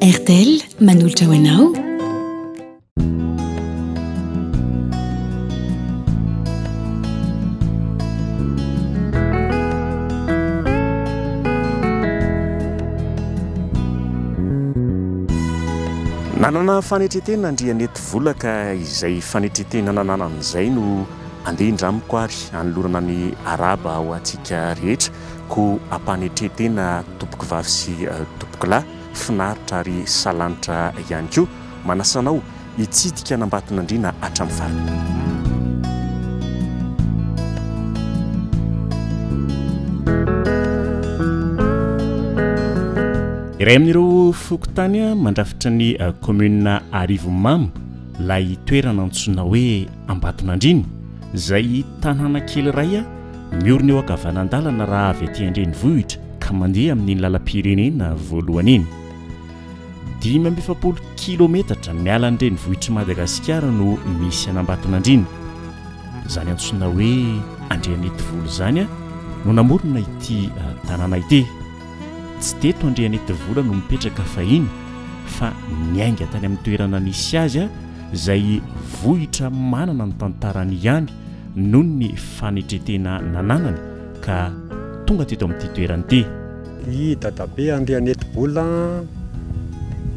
RTL manolotra ho anao. Nanana fanetretena andrianety volaka izay fanetretena nananan'izay no andeha indramiko ary anolorana ny araba ho antsika rehetra ko ampanetretena tompoko vavy sy tompoko lahy finaritra ary salanitra ihany koa manasanao hitsidika anambaton'andriana hatramin'ny farany. Iray amin'ireo fokotany mandrafitra ny commune Arivomamo ilay toerana antsoina hoe Ambatonandriana izay tanàna kely iray miorina eo ankavanandalana raha avy aty an-drenivohitra ka mandeha amin'ny lalam-pirenena voalohany iny. 570 kilometatra miala an-drenivohitra Madagasikara no misy an'Ambatonandriana. Izany antsoina hoe Andrianety Volo izany no namorona ity tanàna ity. Tsy teto Andrianety Vola no mipetraka fahiny fa niainga tany amin'ny toerana nisy azy izay vohitra manana ny tantarany ihany noho ny fanetretena nananany ka tonga teto amin'ity toerana ity. I dadabe Andrianety Vola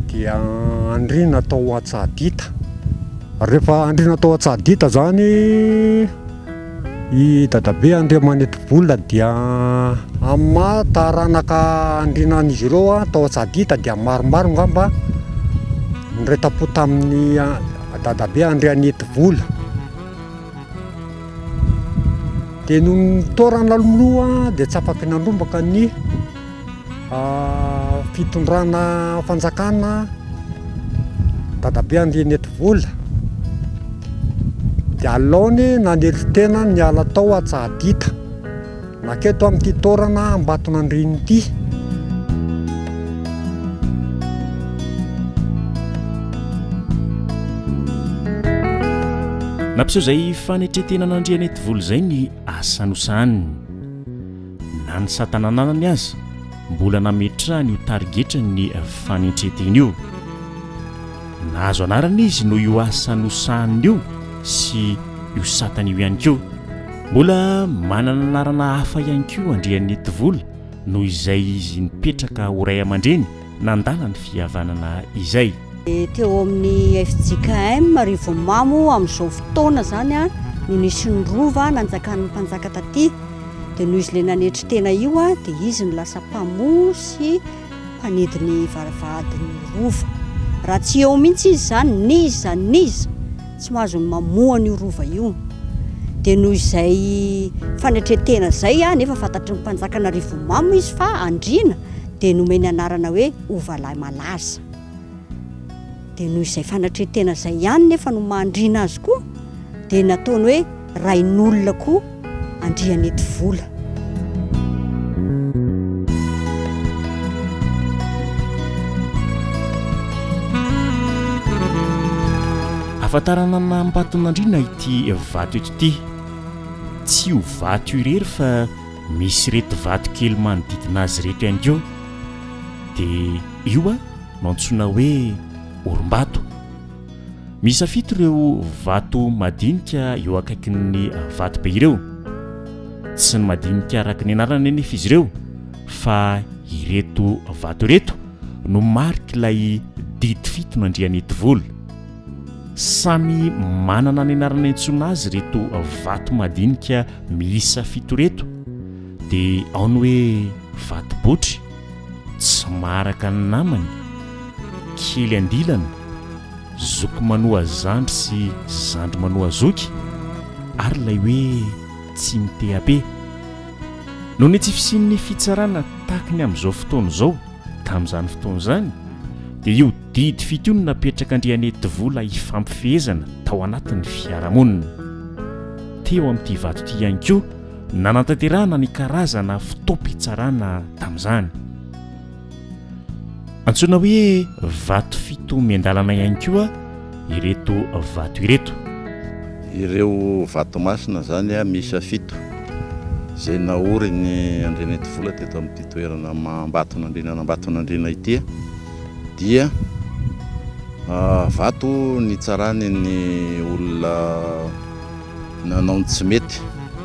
dia andriana tao Antsadita. Rehefa andriana tao Antsadita zany i dadabe Andriamanety Vola dia amma taranaka andrinan'izy ireo tao Antsadita dia maromaro ngamba niretapo tamin'ny dadabe Andrianety Vola. Dia no nitorana loloha dia tsy afaky nandrombaka ny fitondrana fanjakana dadabe Andrianety Vola. Dia alaony naneritena niala tao Antsadita naketo amin'ity toerana Ambatonandriana ity. Nampiseho izay fanetretena n'Andrianety Vola izay ny asanosany na ny satanananany azy mbola nametrahany io tarigetra ny fanetretena io. Nahazo anarana izy no io asanosany io sy io satana io ihany koa. Mbola manana anarana hafa ihany koa Andrianety Vola noho izay izy nipetraka ho ray aman-dreny nandala ny fihavanana izay. Teo amin'ny FJKM Arivomamo amin'izao fotoana zany no nisy ny rova nanjakan'ny mpanjaka taty. Dia noho izy ilay nanetritena io dia izy no lasa mpamoha sy mpanidiny varavahadin'ny rova. Raha tsy eo mihitsy izy zany niza tsy mahazo mamoha an'io rova io. Dia noho izay fanetretena izay nefa fantatry ny mpanjakana Arivomamo izy fa andriana dia nomeny anarana hoe Ovalahy Malaza. Dia noho izay fanetretena izay ihany nefa no mahandriana azy koa dia nataony hoe rain'olona koa Andrianety Vola. Afantarana na Ambatonandriana ity vato eto ity. Tsy ho vato irery fa misy reto vato kely manodidina azy reto ihany koa. Dia io no antsoina hoe Orom-bato. Misy fito ireo vato madinika eo akaikin'ny vato be ireo. Tsy ny madinika araka ny anarana nefa izy ireo fa ireto vato ireto no mariky ilay didy fito n'Andrianety Vola. Samy manana ny anarana antsoina azy reto vato madinika miisa fito reto. Dia ao ny hoe vato botry, tsy maharaka ny namany, kely andilana, zoky manoa zandry sy zandry manoa zoky, ary ilay hoe tsy miteabe. Noho ny tsy fisian'ny fitsarana takiny amin'izao fotoana izao tamin'izany fotoana izany dia io didy fito io no napetraka Andrianety Vola hifampifehezana tao anatin'ny fiarahamonina. Teo amin'ity vato ity ihany koa nanantanterahana ny karazana fitaom-pitsarana tamin'izany. Antsoina hoe vato fito miandalana ihany koa ireto vato ireto. Ireo vato masina zany miisa fito izay naoriny Andrianety Vola teto amin'ity toerana Ambatonandriana ity dia vato ny tsarany ny olona nanao ny tsy mety,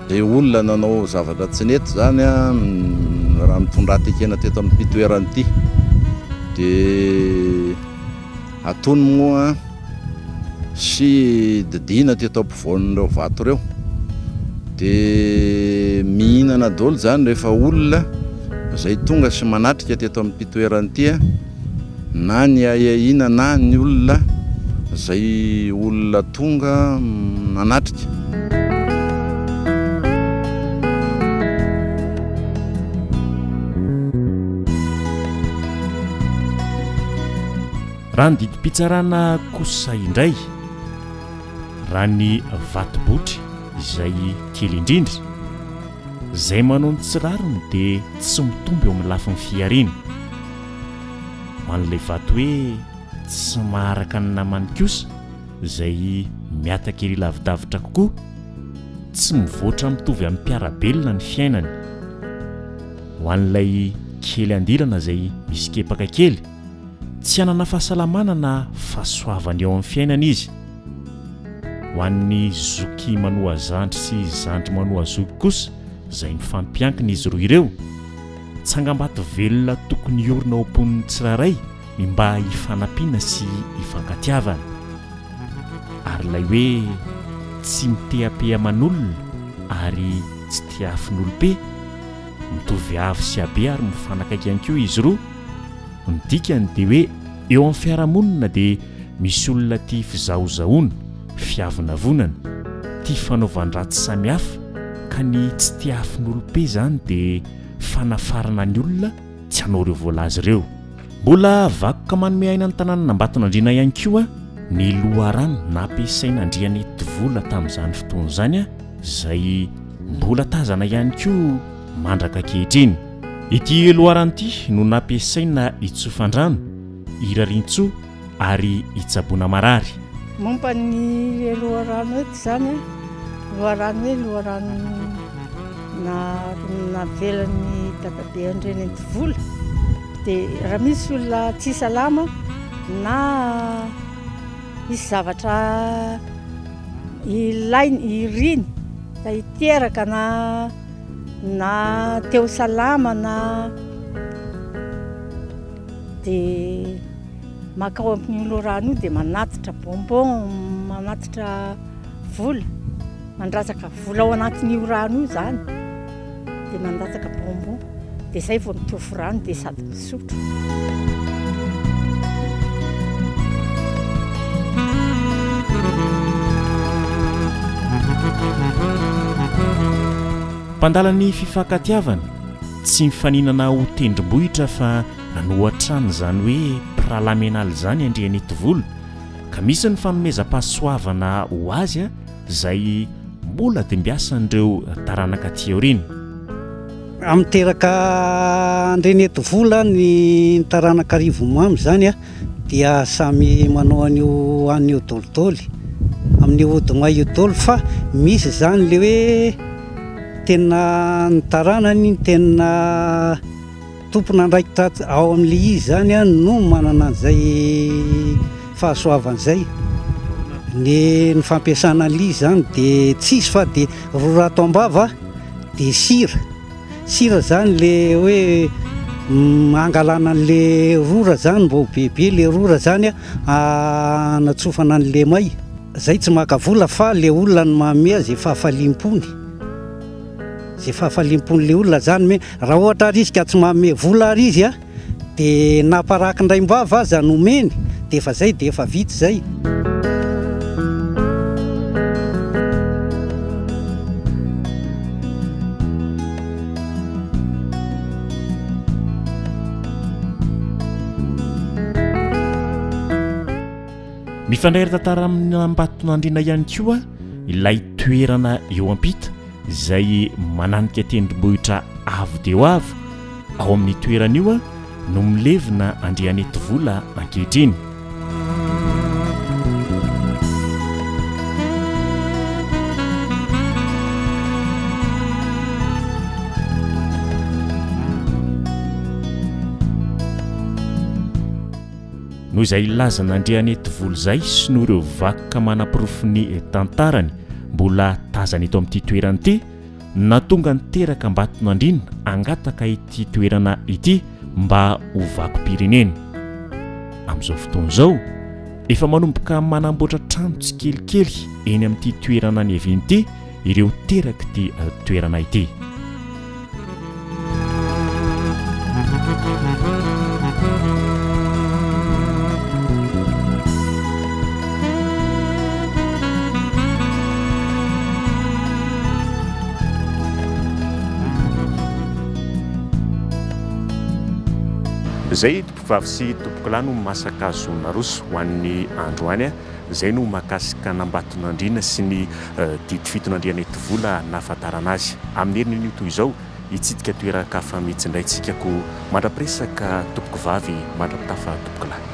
de olona nanao zavatra tsy nety zany a raha mitondran-tekena teto amin'ny mpitoerany ity, de atony moa sy didina teto ampovoan'ireo vato reo, de mihinana daholo zany rehefa olona zay tonga sy manatrika teto amin'ny mpitoerany ity, na ny aiahina na ny olona zay olona tonga nanatrika. Raha ny didim-pitsarana kosa indray, raha ny vatobotry izay kely indrindra zay manao ny tsirariny dia tsy mitomby eo amin'ny lafin'ny fiariana. Ho an'ilay vato hoe tsy maharaka ny namany kosa izay miata kely lavidavitra kokoa, tsy mivoatra mitovy amin'ny mpiarabelona ny fiainany. Ho an'ilay kely andilana izay misy kepaka kely, tsy hanana fahasalamana na fahasoavana eo amin'ny fiainana izy. Ho an'ny zoky manoa zandry sy zandry manoa zoky kosa izay mifampiankina izy roa ireo, tsy hangambato velona tokony iorina ao amponin'ny tsiraray ny mba hifanampiana sy hifankatiavana. Ary ilay hoe tsy miteha-pehaman'olona ary tsy tea-afin'olompe, mitovy avy sy abe ary mifanakaiky ihany koa izy roa. Ny dikany dia hoe eo amin'ny fiarahamonina dia misy olona tia fizahozahoana, fiavonavonana, tia fanaovan-dratsy samihafa, ka ny tsy tia afin'olompe zany dia fanafarana ny olona tsy hanao ireo voalazy ireo. Mbola vakoka manome aina ny tanàna Nambatonandriana ihany koa ny loharano nampiasaina andriany Tovola tamin'izany fotoana izany, izay mbola tazana ihany koa mandraka ankehitriny. Ity loharano ity no nampiasaina Itsofandrano, Irarintsoa ary Itsaboana Marary. Momba ny loharano eto zany, loharano hoe loharano navelan'ny dadabe Andriany Tovola, dia raha misy olona tsy salama na misy zavatra ilainy iriny da hiteraka na teo salama na dia makao amin'ny loharano io dia manatitra bonbon, manatitra vola, mandratsaka vola ao anatin'io rano io zany, dia mandatsaka bonbon, dia izay vao mitovy rano dia sady misotro. Mpandalan'ny fifankatiavana tsy mifaninana ho tendrombohitra fa nanohatrany zany hoe piralamenaly zany Andriany Tovola, ka misy ny fanomezam-pahasoavana ho azy izay mbola dimbiasan'ireo taranaka aty aoriana. Amiteraka Andriany Tovola ny taranaka Rivomamy zany dia samy manao an'io dôlidôly amin'io odogna io dôly, fa misy zany le hoe tena ny taranany, tena tompona andraikitra ao amin'le izy zany no manana an'izay fahasoavan'izay. Ny fampiasana an'le izy zany dia tsisy fa dia rora ato ambava dia sira zany le hoe angalana an'le rora zany, mba ho bebe le rora zany anatsofana an'le may. Zay tsy maka vola fa le olona no manome zay fahafalimpony, zay fahafalimpony le olona zany. Raha ohatra ary izy ka tsy manome vola ary izy dia naparaky indray mbava aza nomeny, dia efa zay dia efa vita zay. Mifandray tantara amin'ny Nambatonandriana ihany koa ilay toerana eo ampita izay mananika tendrombohitra avo dia ho avo. Ao amin'ny toerana io no milevina Andriany Tovola ankehitriny. noho izay ilaza nandrehanety volo izay sy noho ireo vakoka manam-pirofony tantarany mbola tazana eto amin'ity toerana ity natonga niteraka Ambatonandriana angataka ity toerana ity mba ho vakom-pirenena. Amin'izao fotoana izao efa manomboka manamboatra trano tsikelikely eny amin'ity toerana ny Eviny ity ireo teraka ity toerana ity. Zay tompovavy sy tompokilahy no masaka zona roso ho an'ny androany zay no mahakasika n'Ambatonandriana sy ny didy fitonandriana eto vola nahafantarana azy. Amin'ny herin'ny toy izao hitsidika toeran-kafa mihitsy indray tsika ko mandra-piresaka tompokovavy mandra-pitafa tompokilahy.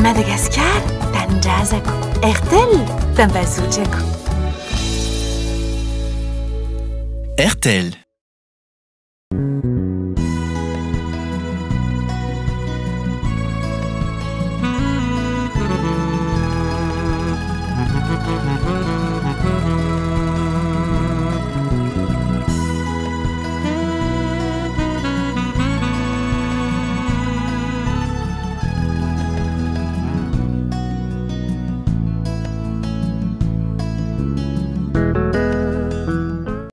Madagascar, tanindrazako. RTL, tambazotrako. RTL.